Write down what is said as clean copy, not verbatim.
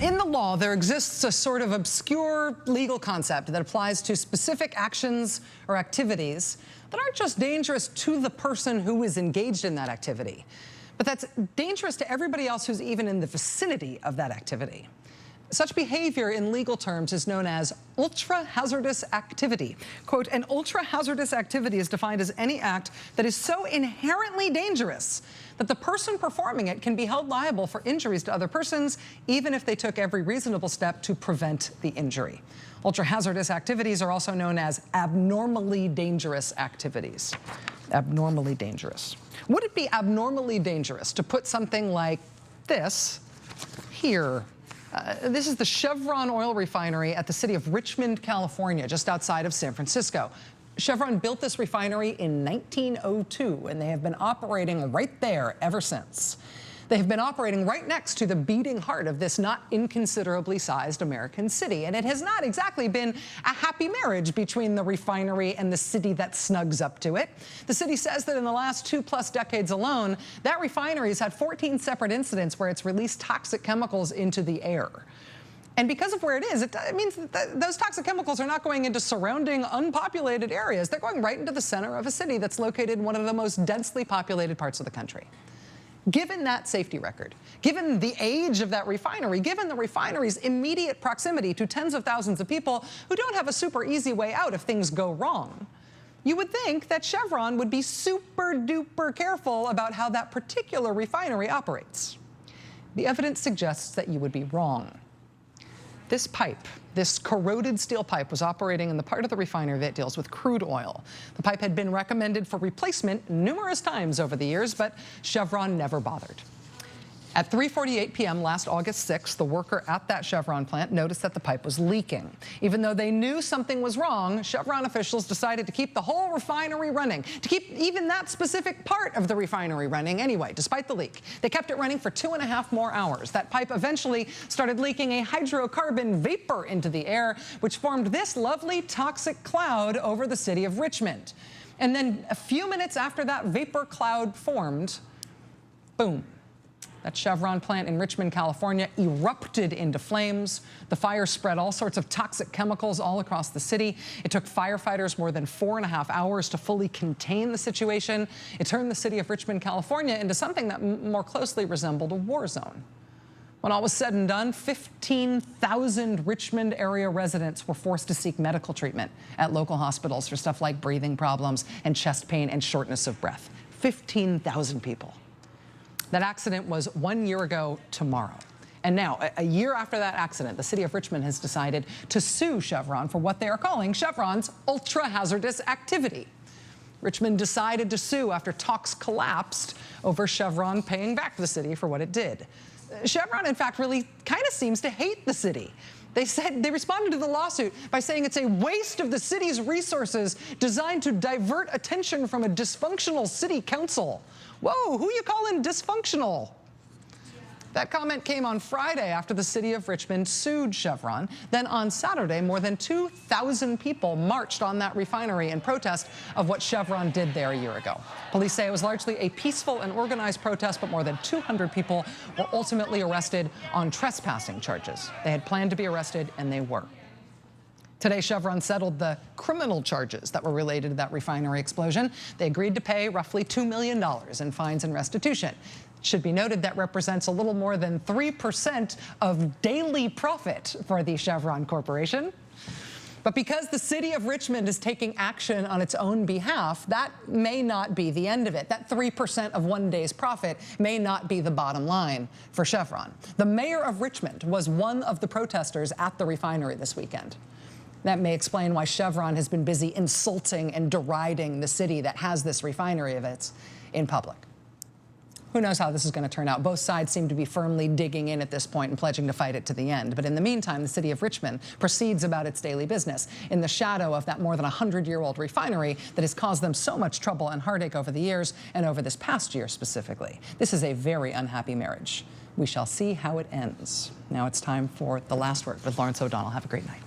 In the law, there exists a sort of obscure legal concept that applies to specific actions or activities that aren't just dangerous to the person who is engaged in that activity, but that's dangerous to everybody else who's even in the vicinity of that activity. Such behavior in legal terms is known as ultra-hazardous activity. Quote, an ultra-hazardous activity is defined as any act that is so inherently dangerous that the person performing it can be held liable for injuries to other persons, even if they took every reasonable step to prevent the injury. Ultra-hazardous activities are also known as abnormally dangerous activities. Abnormally dangerous. Would it be abnormally dangerous to put something like this here? This is the Chevron oil refinery at the city of Richmond, California, just outside of San Francisco. Chevron built this refinery in 1902, and they have been operating right there ever since. They have been operating right next to the beating heart of this not inconsiderably sized American city. And it has not exactly been a happy marriage between the refinery and the city that snugs up to it. The city says that in the last 2+ decades alone, that refinery has had 14 separate incidents where it's released toxic chemicals into the air. And because of where it is, it means that those toxic chemicals are not going into surrounding unpopulated areas. They're going right into the center of a city that's located in one of the most densely populated parts of the country. Given that safety record, given the age of that refinery, given the refinery's immediate proximity to tens of thousands of people who don't have a super easy way out if things go wrong, you would think that Chevron would be super duper careful about how that particular refinery operates. The evidence suggests that you would be wrong. This pipe, this corroded steel pipe, was operating in the part of the refinery that deals with crude oil. The pipe had been recommended for replacement numerous times over the years, but Chevron never bothered. At 3:48 p.m. last August 6th, the worker at that Chevron plant noticed that the pipe was leaking. Even though they knew something was wrong, Chevron officials decided to keep the whole refinery running, to keep even that specific part of the refinery running anyway, despite the leak. They kept it running for 2.5 more hours. That pipe eventually started leaking a hydrocarbon vapor into the air, which formed this lovely toxic cloud over the city of Richmond. And then a few minutes after that vapor cloud formed, boom. That Chevron plant in Richmond, California, erupted into flames. The fire spread all sorts of toxic chemicals all across the city. It took firefighters more than 4.5 hours to fully contain the situation. It turned the city of Richmond, California into something that more closely resembled a war zone. When all was said and done, 15,000 Richmond area residents were forced to seek medical treatment at local hospitals for stuff like breathing problems and chest pain and shortness of breath. 15,000 people. That accident was 1 year ago tomorrow. And now, a year after that accident, the city of Richmond has decided to sue Chevron for what they are calling Chevron's ultra-hazardous activity. Richmond decided to sue after talks collapsed over Chevron paying back the city for what it did. Chevron, in fact, really kind of seems to hate the city. They responded to the lawsuit by saying it's a waste of the city's resources designed to divert attention from a dysfunctional city council. Whoa, who you calling dysfunctional? That comment came on Friday after the city of Richmond sued Chevron. Then on Saturday, more than 2,000 people marched on that refinery in protest of what Chevron did there a year ago. Police say it was largely a peaceful and organized protest, but more than 200 people were ultimately arrested on trespassing charges. They had planned to be arrested, and they were. Today, Chevron settled the criminal charges that were related to that refinery explosion. They agreed to pay roughly $2 million in fines and restitution. It should be noted that represents a little more than 3% of daily profit for the Chevron Corporation. But because the city of Richmond is taking action on its own behalf, that may not be the end of it. That 3% of one day's profit may not be the bottom line for Chevron. The mayor of Richmond was one of the protesters at the refinery this weekend. That may explain why Chevron has been busy insulting and deriding the city that has this refinery of its in public. Who knows how this is going to turn out? Both sides seem to be firmly digging in at this point and pledging to fight it to the end. But in the meantime, the city of Richmond proceeds about its daily business in the shadow of that more than 100-year-old refinery that has caused them so much trouble and heartache over the years and over this past year specifically. This is a very unhappy marriage. We shall see how it ends. Now it's time for The Last Word with Lawrence O'Donnell. Have a great night.